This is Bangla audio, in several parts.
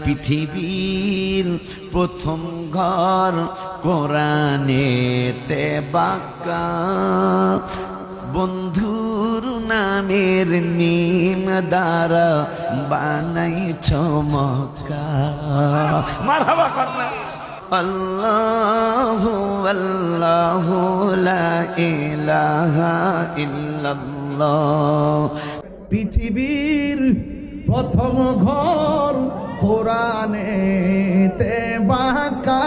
পৃথিবীর প্রথম ঘর কোরআনেতে বাঁকা, বন্ধুর নামের মিম দ্বারা বানাইছ মক্কা। মারহাবা করনা। আল্লাহু আল্লাহু লা ইলাহা ইল্লাল্লাহ। পৃথিবীর প্রথম ঘর কোরআনেতে বাঁকা,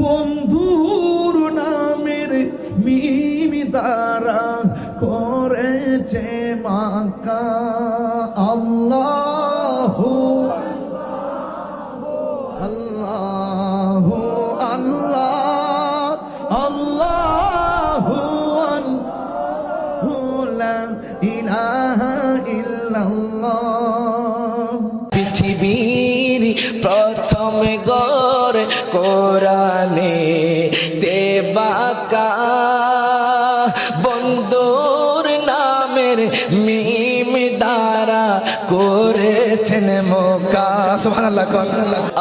বন্ধুর নামের মিম দ্বারা করেছে মাকা। আল্লাহু আল্লাহু আল্লাহ আল্লাহু আল্লাহু লা ইলাহা ইল্লাল্লাহ। পৃথিবীর প্রথম ঘর কোরআনেতে বাঁকা, বন্ধুর নামের মিম দ্বারা করেছেন মক্কা। সুবহানাল্লাহ।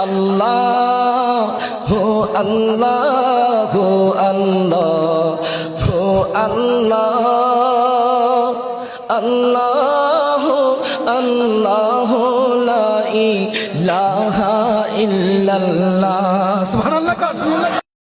আল্লাহ হো আল্লাহ হো আল্লাহ হো আল্লাহ আল্লাহ আল্লাহ লা ইলাহা ইল্লাল্লাহ। সুবহানাল্লাহ।